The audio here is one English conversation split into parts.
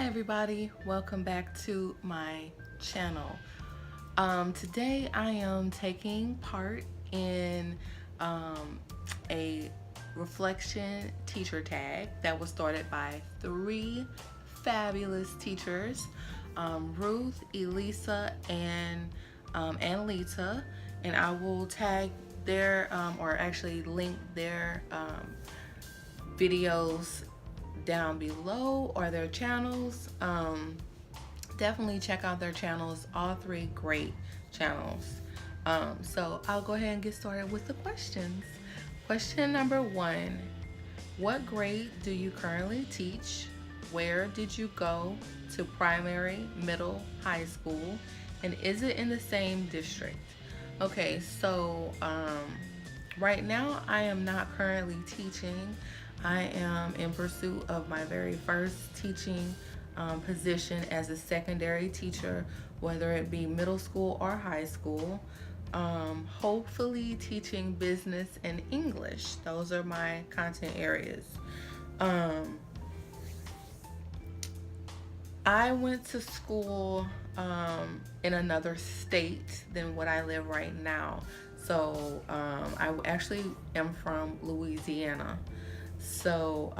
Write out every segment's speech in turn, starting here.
Hi everybody, welcome back to my channel. Today I am taking part in a reflection teacher tag that was started by three fabulous teachers, Ruth, Elisa, and Lita, and I will tag their or actually link their videos down below or their channels. Definitely check out their channels, all three great channels. So I'll go ahead and get started with the questions. Question number 1: what grade do you currently teach? Where did you go to primary, middle, high school? And is it in the same district? Okay, so right now I am not currently teaching. I am in pursuit of my very first teaching position as a secondary teacher, whether it be middle school or high school. Hopefully teaching business and English. Those are my content areas. I went to school in another state than what I live right now. So I actually am from Louisiana. So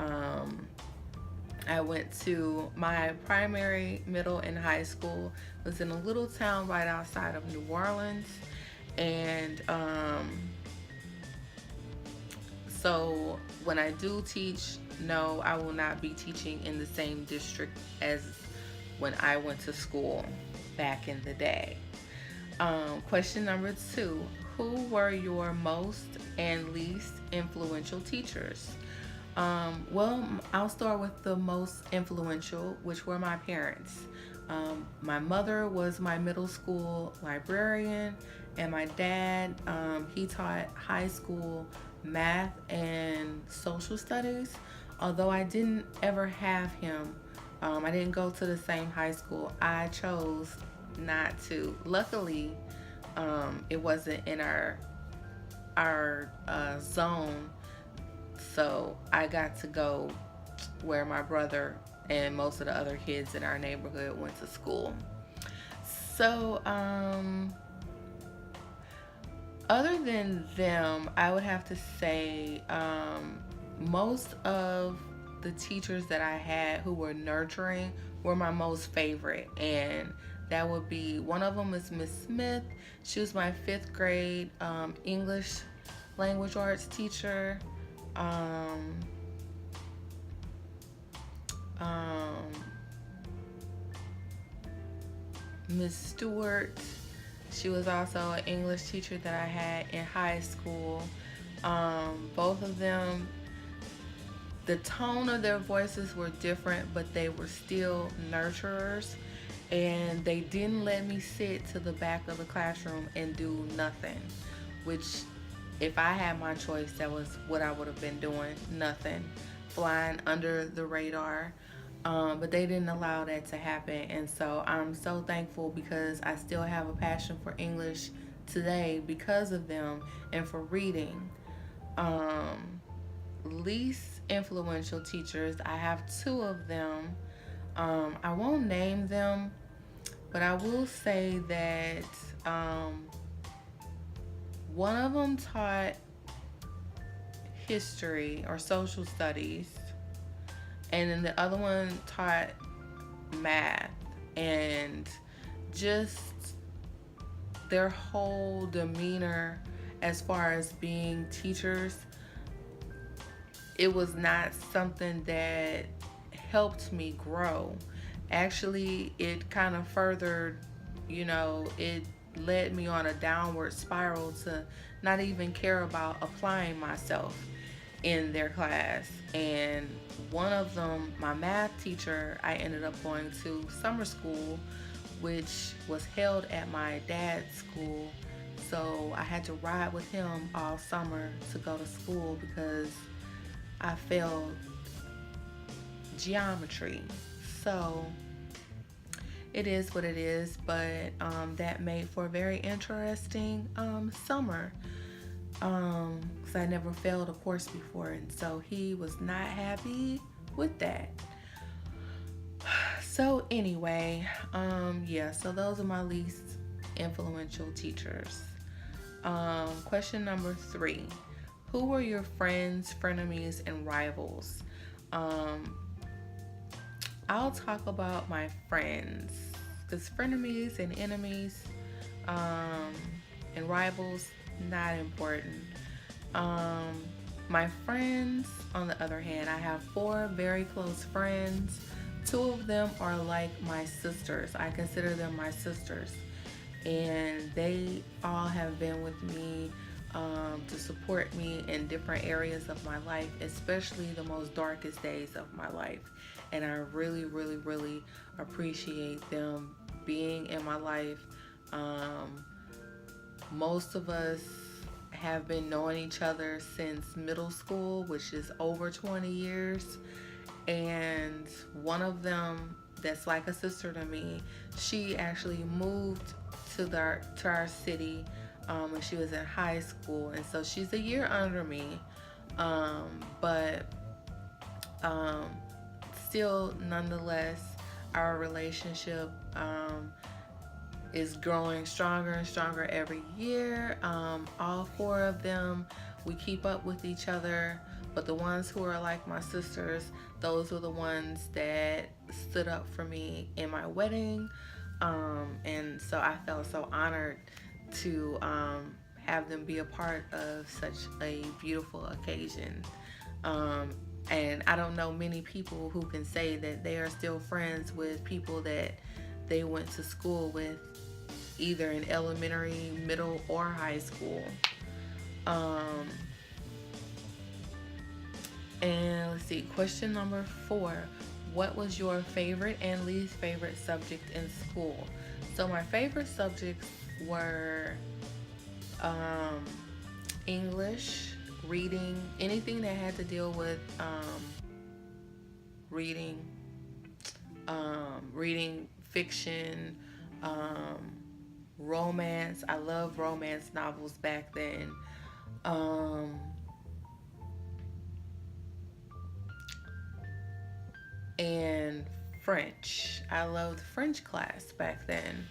I went to my primary, middle, and high school was in a little town right outside of New Orleans. And so when I do teach, no, I will not be teaching in the same district as when I went to school back in the day. Question number 2: who were your most and least influential teachers? Well, I'll start with the most influential, which were my parents. My mother was my middle school librarian, and my dad, he taught high school math and social studies. Although I didn't ever have him, I didn't go to the same high school. I chose not to. Luckily, it wasn't in our zone, so I got to go where my brother and most of the other kids in our neighborhood went to school. So, other than them, I would have to say most of the teachers that I had who were nurturing were my most favorite. And that would be, one of them is Miss Smith. She was my 5th grade English language arts teacher. Miss Stewart, she was also an English teacher that I had in high school. Both of them, the tone of their voices were different, but they were still nurturers, and they didn't let me sit to the back of the classroom and do nothing, which if I had my choice, that was what I would have been doing. Nothing, flying under the radar. But they didn't allow that to happen, and so I'm so thankful because I still have a passion for English today because of them and for reading. Least influential teachers, I have 2 of them. I won't name them, but I will say that one of them taught history or social studies, and then the other one taught math. And just their whole demeanor as far as being teachers, it was not something that helped me grow. Actually, it kind of furthered, it led me on a downward spiral to not even care about applying myself in their class. And one of them, my math teacher, I ended up going to summer school, which was held at my dad's school. So I had to ride with him all summer to go to school because I failed geometry. So it is what it is, but that made for a very interesting summer. Because I never failed a course before, and so he was not happy with that. So anyway, yeah, so those are my least influential teachers. Question number 3. Who were your friends, frenemies, and rivals? Um, I'll talk about my friends because frenemies and enemies um, and rivals, not important. Um, my friends, on the other hand, I have 4 very close friends. 2 of them are like my sisters. I consider them my sisters. And they all have been with me to support me in different areas of my life, especially the most darkest days of my life. And I really, really, really appreciate them being in my life. Um, Most of us have been knowing each other since middle school, which is over 20 years. And one of them, that's like a sister to me, she actually moved to our city when she was in high school. And so she's a year under me. But um, still, nonetheless, our relationship is growing stronger and stronger every year. All 4 of them, we keep up with each other, but the ones who are like my sisters, those were the ones that stood up for me in my wedding. And so I felt so honored to have them be a part of such a beautiful occasion. Um, and I don't know many people who can say that they are still friends with people that they went to school with, either in elementary, middle, or high school. Um, and let's see, question number 4. What was your favorite and least favorite subject in school? So my favorite subjects were um, English, reading, anything that had to deal with reading, reading fiction, romance. I love romance novels back then. Um, and French. I loved French class back then.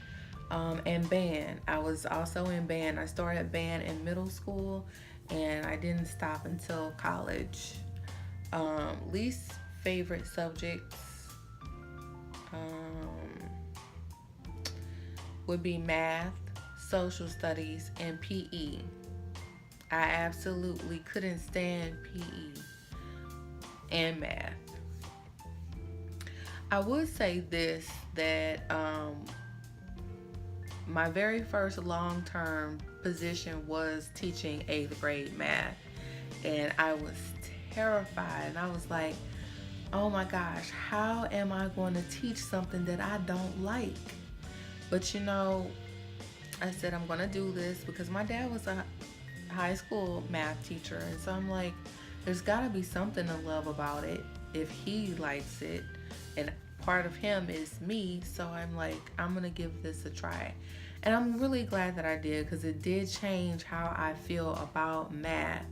And band. I was also in band. I started band in middle school and I didn't stop until college. Least favorite subjects would be math, social studies, and PE. I absolutely couldn't stand PE and math. I would say this, that my very first long-term position was teaching 8th grade math. And I was terrified. And I was like, oh my gosh, how am I going to teach something that I don't like? But you know, I said I'm going to do this because my dad was a high school math teacher. And so I'm like, there's got to be something to love about it if he likes it. And part of him is me. So I'm like, I'm going to give this a try. And I'm really glad that I did, because it did change how I feel about math.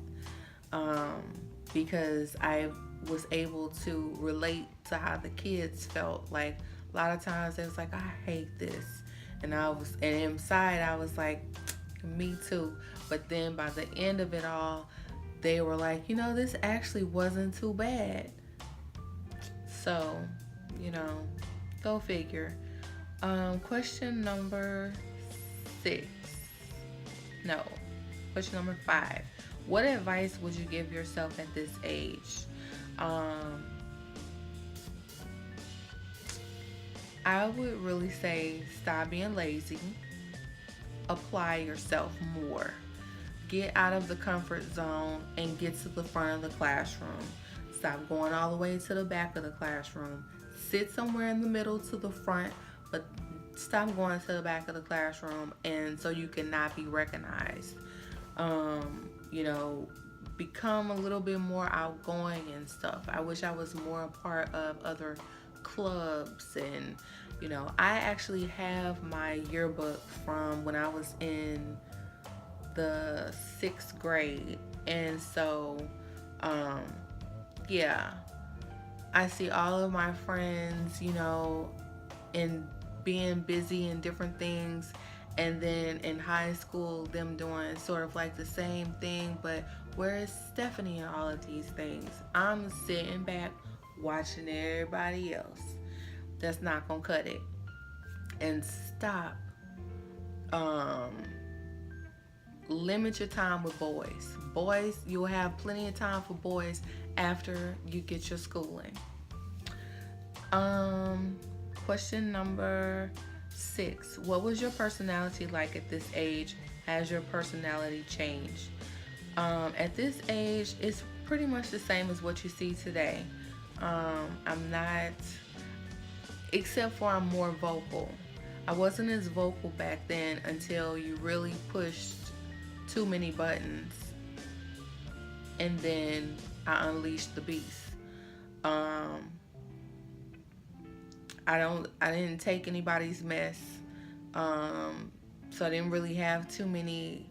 Because I was able to relate to how the kids felt. Like a lot of times it was like, I hate this. And inside I was like, me too. But then by the end of it all, they were like, this actually wasn't too bad. So, go figure. Question number 6. No, question number 5. What advice would you give yourself at this age? I would really say stop being lazy. Apply yourself more. Get out of the comfort zone and get to the front of the classroom. Stop going all the way to the back of the classroom. Sit somewhere in the middle to the front, but stop going to the back of the classroom and so you cannot be recognized. Become a little bit more outgoing and stuff. I wish I was more a part of other clubs, and I actually have my yearbook from when I was in the 6th grade. And so yeah, I see all of my friends, in being busy in different things, and then in high school them doing sort of like the same thing, but where is Stephanie in all of these things? I'm sitting back watching everybody else. That's not gonna cut it. And stop. um Limit your time with boys. You'll have plenty of time for boys after you get your schooling. um Question number 6. What was your personality like at this age? Has your personality changed? At this age, it's pretty much the same as what you see today. I'm not, except for I'm more vocal. I wasn't as vocal back then until you really pushed too many buttons, and then I unleashed the beast. Um, I didn't take anybody's mess. So I didn't really have too many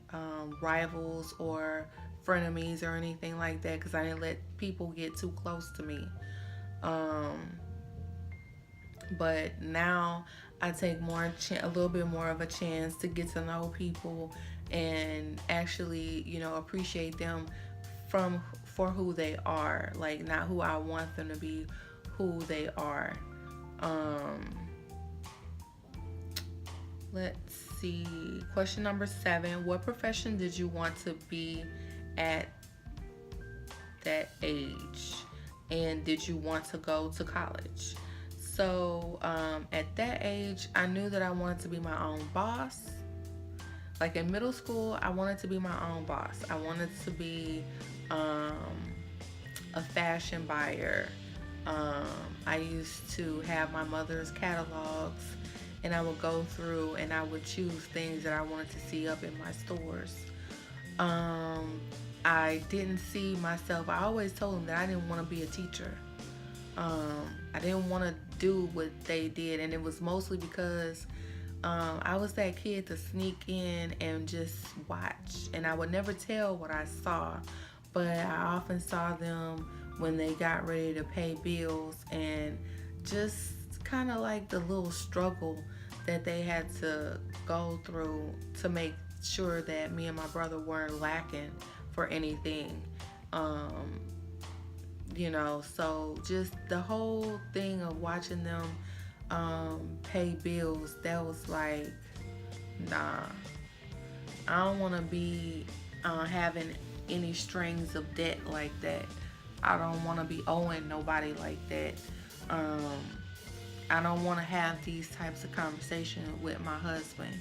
rivals or frenemies or anything like that, because I didn't let people get too close to me. Um, but now I take a little bit more of a chance to get to know people and actually, appreciate them for who they are, like not who I want them to be, who they are. Um, let's see. Question number 7. What profession did you want to be at that age? And did you want to go to college? So at that age, I knew that I wanted to be my own boss. Like in middle school, I wanted to be my own boss. I wanted to be a fashion buyer. I used to have my mother's catalogs, and I would go through and I would choose things that I wanted to see up in my stores. I didn't see myself. I always told them that I didn't want to be a teacher. I didn't want to do what they did, and it was mostly because I was that kid to sneak in and just watch, and I would never tell what I saw, but I often saw them when they got ready to pay bills, and just kind of like the little struggle that they had to go through to make sure that me and my brother weren't lacking for anything. So just the whole thing of watching them pay bills, that was like, nah, I don't want to be having any strings of debt like that. I don't want to be owing nobody like that. I don't want to have these types of conversations with my husband.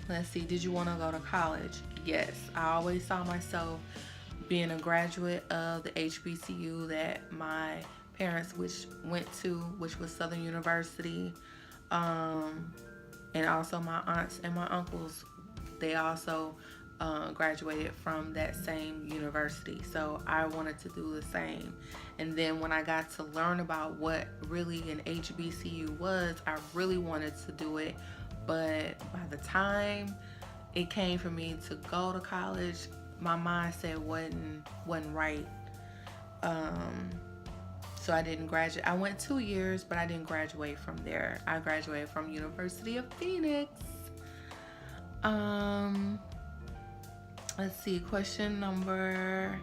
Let's see, did you want to go to college? Yes, I always saw myself being a graduate of the HBCU that my parents went to, which was Southern University. And also my aunts and my uncles, they also graduated from that same university. So I wanted to do the same. And then when I got to learn about what really an HBCU was, I really wanted to do it. But by the time it came for me to go to college, my mindset wasn't right. So I didn't graduate. I went 2 years, but I didn't graduate from there. I graduated from University of Phoenix. Let's see, question number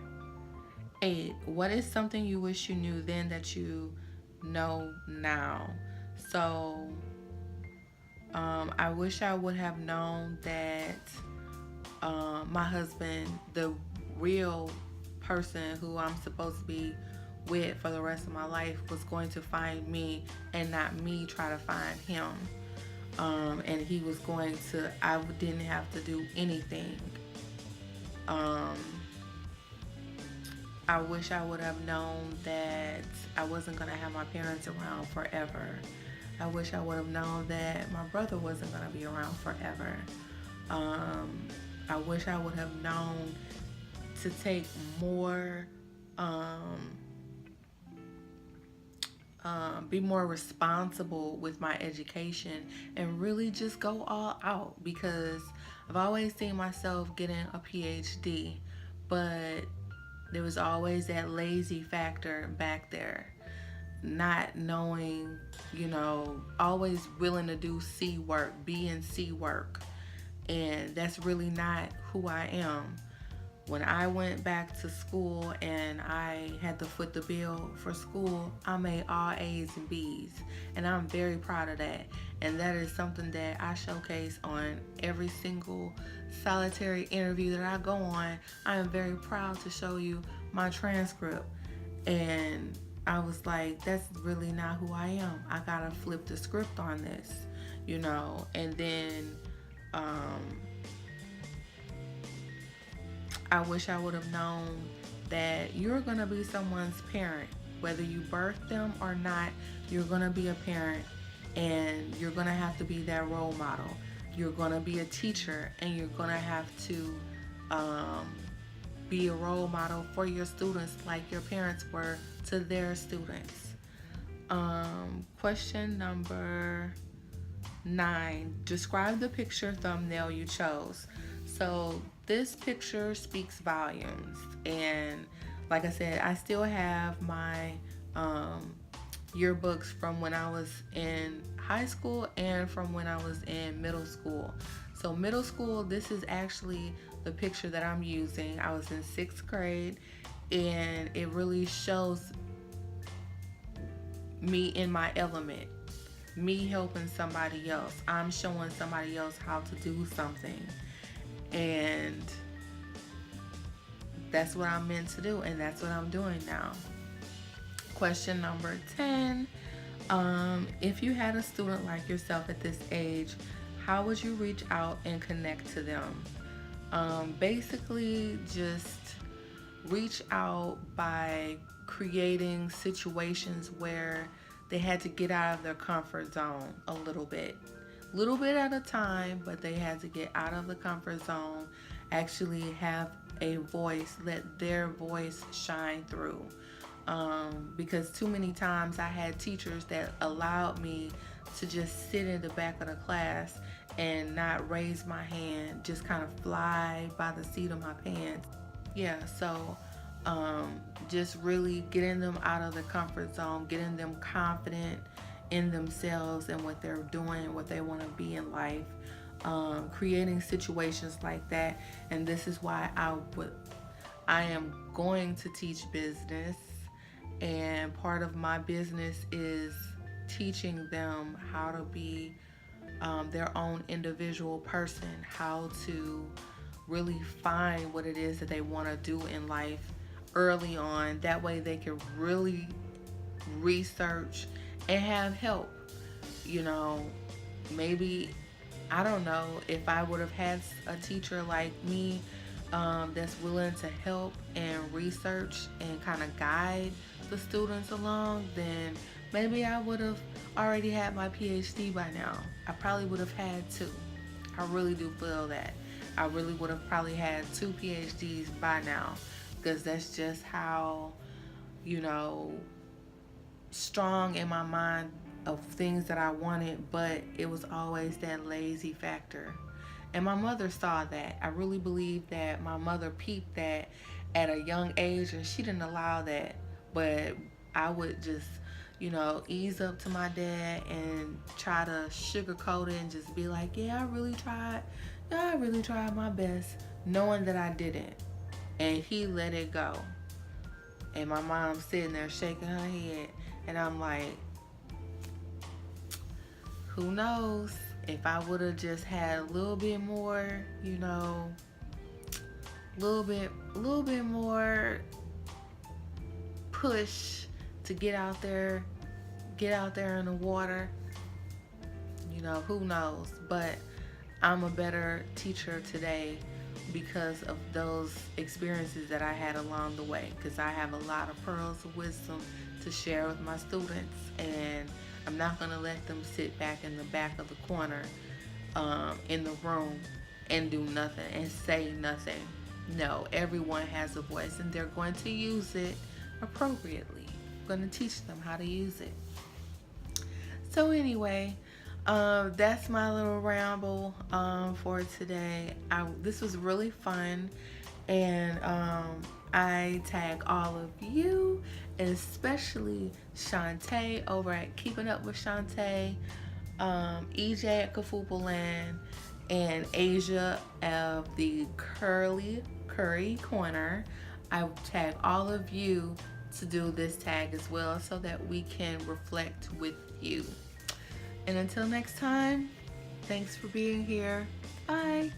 8. What is something you wish you knew then that you know now? So I wish I would have known that my husband, the real person who I'm supposed to be with for the rest of my life, was going to find me and not me try to find him. And he was going to, I didn't have to do anything. I wish I would have known that I wasn't going to have my parents around forever. I wish I would have known that my brother wasn't going to be around forever. I wish I would have known to take more, be more responsible with my education and really just go all out, because I've always seen myself getting a PhD, but There was always that lazy factor back there, not knowing, always willing to do C work, B and C work. And that's really not who I am. When I went back to school and I had to foot the bill for school, I made all A's and B's. And I'm very proud of that. And that is something that I showcase on every single solitary interview that I go on. I am very proud to show you my transcript. And I was like, that's really not who I am. I gotta flip the script on this, And then I wish I would have known that you're going to be someone's parent. Whether you birth them or not, you're going to be a parent, and you're going to have to be that role model. You're going to be a teacher, and you're going to have to be a role model for your students like your parents were to their students. Question number 9. Describe the picture thumbnail you chose. So this picture speaks volumes, and like I said, I still have my yearbooks from when I was in high school and from when I was in middle school. So middle school, this is actually the picture that I'm using. I was in 6th grade, and it really shows me in my element, me helping somebody else. I'm showing somebody else how to do something. And that's what I'm meant to do, and that's what I'm doing now. Question number 10. If you had a student like yourself at this age, how would you reach out and connect to them? Basically, just reach out by creating situations where they had to get out of their comfort zone a little bit at a time, but they had to get out of the comfort zone, actually have a voice, let their voice shine through. Because too many times I had teachers that allowed me to just sit in the back of the class and not raise my hand, just kind of fly by the seat of my pants. Yeah, so just really getting them out of the comfort zone, getting them confident in themselves and what they're doing, what they want to be in life, creating situations like that. And this is why I am going to teach business, and part of my business is teaching them how to be their own individual person, how to really find what it is that they want to do in life early on. That way they can really research and have help. Maybe, I don't know, if I would have had a teacher like me that's willing to help and research and kind of guide the students along, then maybe I would have already had my PhD by now. I probably would have had 2. I really do feel that. I really would have probably had 2 PhDs by now, because that's just how, strong in my mind of things that I wanted, but it was always that lazy factor. And my mother saw that. I really believe that my mother peeped that at a young age, and she didn't allow that. But I would just, ease up to my dad and try to sugarcoat it and just be like, yeah, I really tried my best, knowing that I didn't. And he let it go. And my mom sitting there shaking her head, and I'm like, who knows? If I would have just had a little bit more, little bit more push to get out there in the water, who knows? But I'm a better teacher today because of those experiences that I had along the way, because I have a lot of pearls of wisdom to share with my students, and I'm not going to let them sit back in the back of the corner in the room and do nothing and say nothing. No, everyone has a voice, and they're going to use it appropriately. I'm going to teach them how to use it. So anyway, that's my little ramble for today. This was really fun, And I tag all of you, especially Shantae over at Keeping Up with Shantae, EJ at Kafupa Land, and Asia of the Curry Corner. I tag all of you to do this tag as well so that we can reflect with you. And until next time, thanks for being here. Bye.